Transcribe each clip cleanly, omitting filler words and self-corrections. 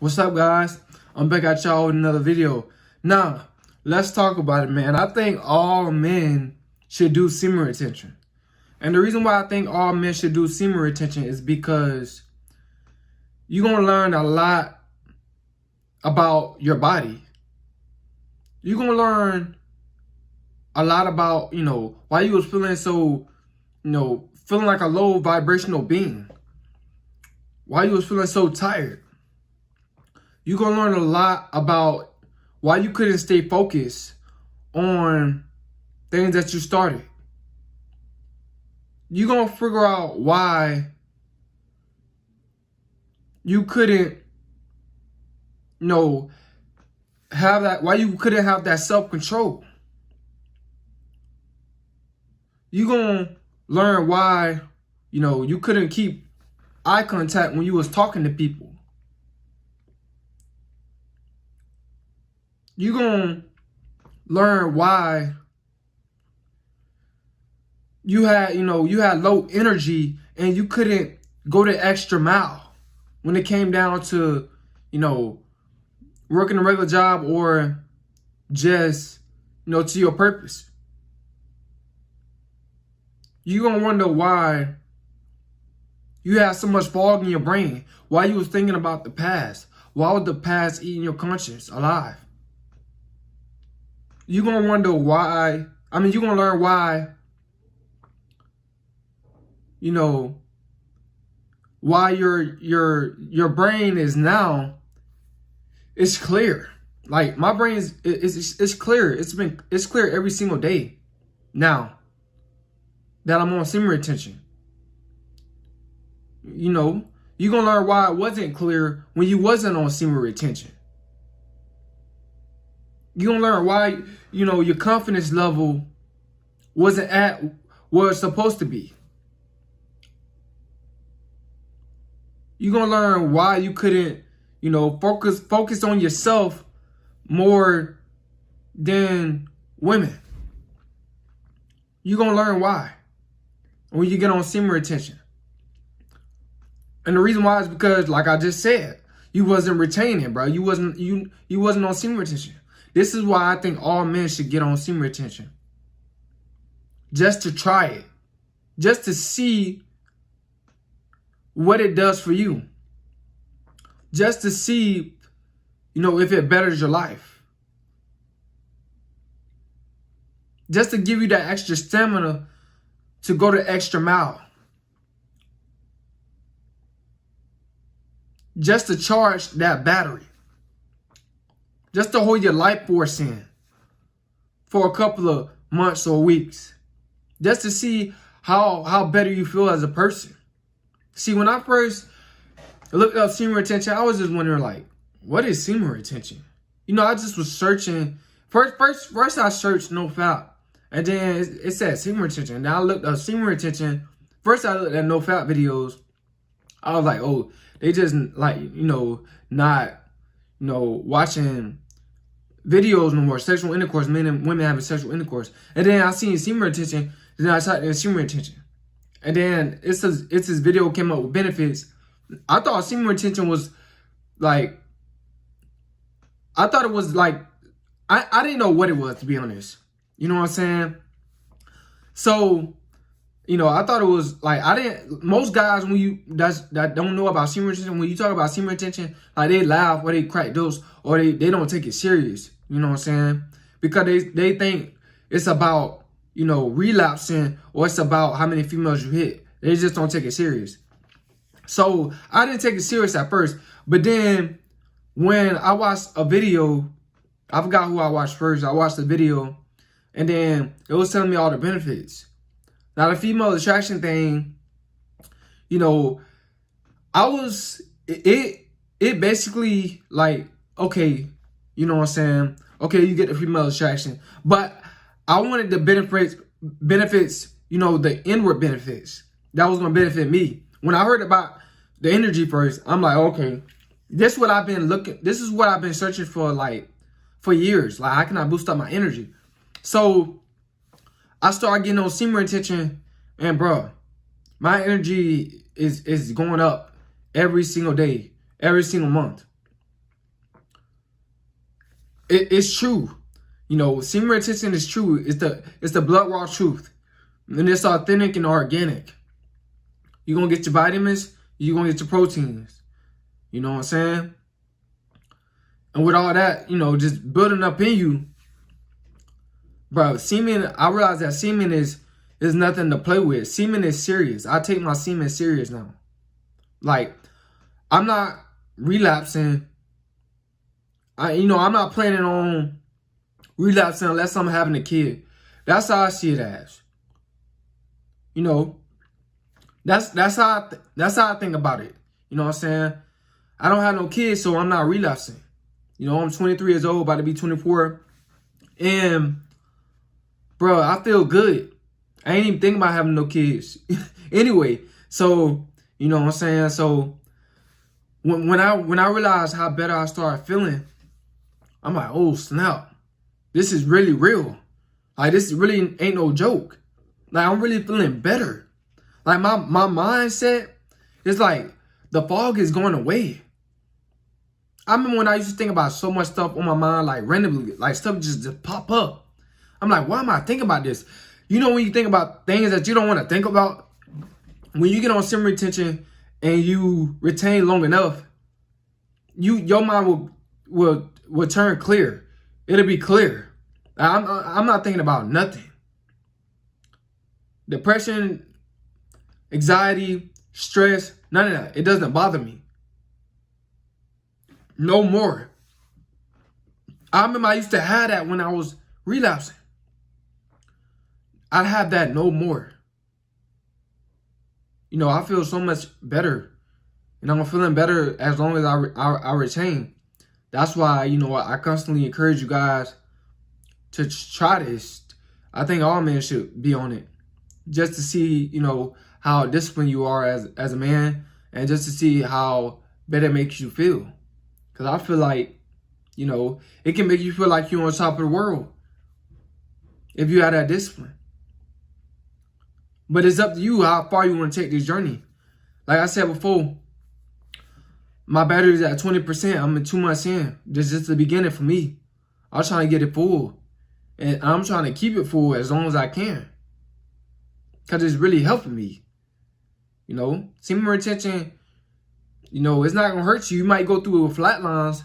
What's up, guys? I'm back at y'all with another video. Now, let's talk about it, man. I think all men should do semen retention. And the reason why I think all men should do semen retention is because you're going to learn a lot about your body. You're going to learn a lot about, why you was feeling so, feeling like a low vibrational being. Why you was feeling so tired. You're going to learn a lot about why you couldn't stay focused on things that you started. You're going to figure out why you couldn't, have that, why you couldn't have that self-control. You're going to learn why, you couldn't keep eye contact when you was talking to people. You're going to learn why you had low energy and you couldn't go the extra mile when it came down to, working a regular job or just, to your purpose. You're going to wonder why you had so much fog in your brain, why you was thinking about the past. Why was the past eating your conscience alive? You're going to wonder why, you're going to learn why, why your brain is now, it's clear. Like my brain it's clear. It's clear every single day now that I'm on semen retention. You're going to learn why it wasn't clear when you wasn't on semen retention. You're going to learn why, your confidence level wasn't at where it's supposed to be. You're going to learn why you couldn't, focus on yourself more than women. You're going to learn why when you get on semen retention. And the reason why is because, like I just said, you wasn't retaining, bro. You wasn't on semen retention. This is why I think all men should get on semen retention. Just to try it. Just to see what it does for you. Just to see, if it betters your life. Just to give you that extra stamina to go the extra mile. Just to charge that battery. Just to hold your life force in for a couple of months or weeks. Just to see how better you feel as a person. See, when I first looked up semen retention, I was just wondering, like, what is semen retention? I just was searching. First I searched no fap. And then it said semen retention. Then I looked up semen retention. First I looked at no fap videos. I was like, oh, they just like, not, watching videos no more. Sexual intercourse, men and women having sexual intercourse. And then I seen semen retention. Then I typed in semen retention. And then it's this video came up with benefits. I thought semen retention was like, I thought it was like, I didn't know what it was, to be honest. You know what I'm saying? So, I thought it was like, most guys that don't know about semen retention, when you talk about semen retention, like they laugh or they crack jokes or they don't take it serious. You know what I'm saying? Because they think it's about, relapsing, or it's about how many females you hit. They just don't take it serious. So I didn't take it serious at first. But then when I watched a video, I forgot who I watched first. I watched the video and then it was telling me all the benefits. Now the female attraction thing, it basically like, okay, you know what I'm saying? Okay, you get the female attraction. But I wanted the benefits, the inward benefits. That was going to benefit me. When I heard about the energy first, I'm like, okay, this is what I've been searching for, like, for years. Like, how can I boost up my energy? So I started getting on semen retention, and bro, my energy is going up every single day, every single month. it's true. You know, semen retention is true. It's the blood raw truth. And it's authentic and organic. You're going to get your vitamins. You're going to get your proteins. You know what I'm saying? And with all that, you know, just building up in you, bro, semen, I realize that semen is nothing to play with. Semen is serious. I take my semen serious now. Like, I'm not relapsing. I'm not planning on relapsing unless I'm having a kid. That's how I see it as. You know, that's how I think about it. You know what I'm saying? I don't have no kids, so I'm not relapsing. You know, I'm 23 years old, about to be 24. And, bro, I feel good. I ain't even thinking about having no kids. Anyway, so, you know what I'm saying? So, when I realized how better I started feeling, I'm like, oh, snap. This is really real. Like, this really ain't no joke. Like, I'm really feeling better. Like, my mindset is like, the fog is going away. I remember when I used to think about so much stuff on my mind, like randomly, like stuff just pop up. I'm like, why am I thinking about this? You know, when you think about things that you don't want to think about, when you get on semen retention and you retain long enough, your mind will turn clear. It'll be clear. I'm not thinking about nothing. Depression, anxiety, stress, none of that. It doesn't bother me. No more. I remember I used to have that when I was relapsing. I'd have that no more. You know, I feel so much better. And I'm feeling better as long as I retain. That's why, you know, I constantly encourage you guys to try this. I think all men should be on it. Just to see, you know, how disciplined you are as a man. And just to see how better it makes you feel. Because I feel like, you know, it can make you feel like you're on top of the world. If you have that discipline. But it's up to you how far you want to take this journey. Like I said before, my battery is at 20%. I'm in 2 months in. This is just the beginning for me. I'm trying to get it full. And I'm trying to keep it full as long as I can. Because it's really helping me. You know, semen retention, you know, it's not going to hurt you. You might go through flatlines.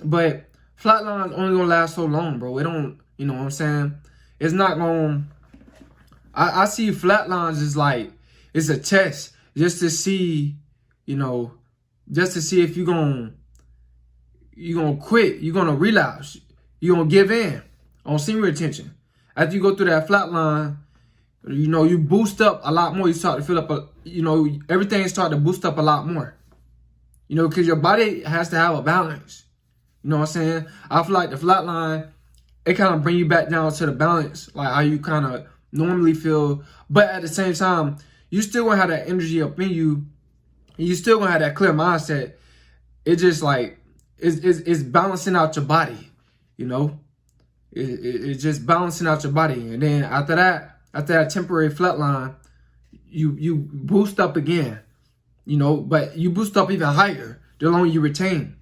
But flatlines only going to last so long, bro. It don't, you know what I'm saying? It's not going to... I see flatlines as like, it's a test just to see, you know, just to see if you're going to quit, you're going to relapse, you're going to give in on semen retention. After you go through that flatline, you know, you boost up a lot more. You start to fill up, you know, everything start to boost up a lot more. You know, because your body has to have a balance. You know what I'm saying? I feel like the flatline, it kind of bring you back down to the balance, like how you kind of normally feel, but at the same time, you still gonna have that energy up in you, and you still gonna have that clear mindset. It just like it's balancing out your body, you know. It's just balancing out your body, and then after that temporary flatline, you boost up again, you know. But you boost up even higher the longer you retain.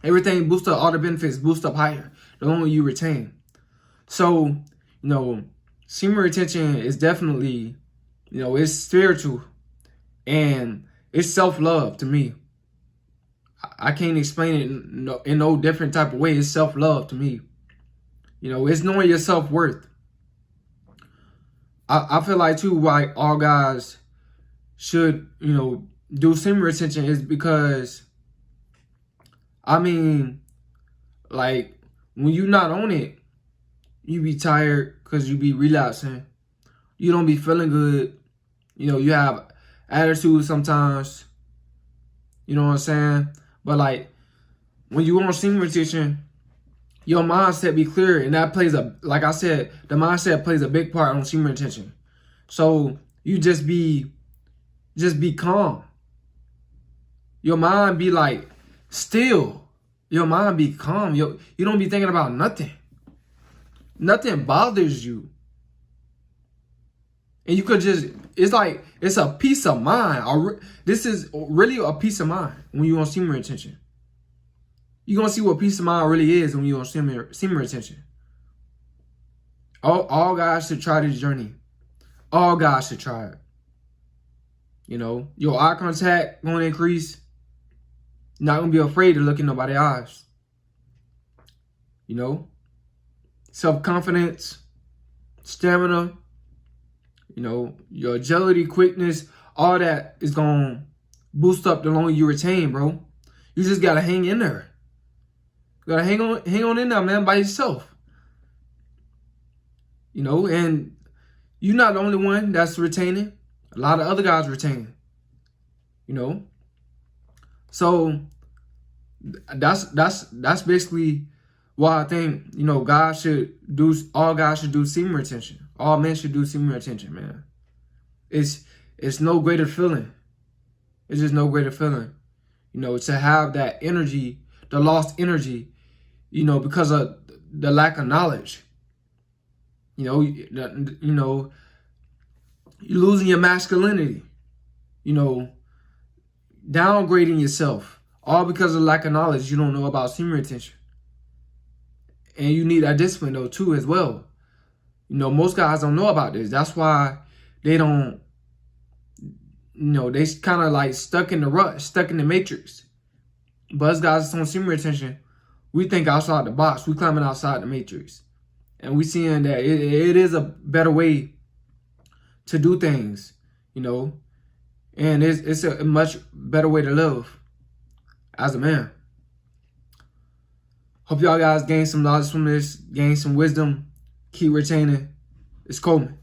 Everything boosts up, all the benefits boost up higher the longer you retain. So, you know, semen retention is definitely, you know, it's spiritual and it's self-love to me. I can't explain it in no different type of way. It's self-love to me. You know, it's knowing your self-worth. I feel like too, why all guys should, you know, do semen retention is because, I mean, like, when you're not on it, you be tired because you be relapsing. You don't be feeling good. You know, you have attitude sometimes. You know what I'm saying? But like, when you on semen retention, your mindset be clear. And that plays like I said, the mindset plays a big part on semen retention. So you just be calm. Your mind be like still. Your mind be calm. You don't be thinking about nothing. Nothing bothers you. And you could just, it's like, it's a peace of mind. This is really a peace of mind when you're on semen retention. You're going to see what peace of mind really is when you're on semen retention. All guys should try this journey. All guys should try it. You know, your eye contact going to increase. You're not going to be afraid to look in nobody's eyes. You know, self-confidence, stamina, you know, your agility, quickness, all that is going to boost up the longer you retain, bro. You just got to hang in there. You got to hang on in there, man, by yourself. You know, and you're not the only one that's retaining. A lot of other guys retaining. You know. So that's basically why I think, you know, all guys should do semen retention. All men should do semen retention, man. It's no greater feeling. It's just no greater feeling. You know, to have that energy, the lost energy, you know, because of the lack of knowledge. You know, you're losing your masculinity. You know, downgrading yourself. All because of lack of knowledge. You don't know about semen retention. And you need that discipline, though, too, as well. You know, most guys don't know about this. That's why they don't, you know, they kind of like stuck in the rut, stuck in the matrix. But us guys that's on semen retention, we think outside the box. We climbing outside the matrix. And we seeing that it is a better way to do things, you know. And it's a much better way to live as a man. Hope y'all guys gain some knowledge from this, gain some wisdom, keep retaining. It's Coleman.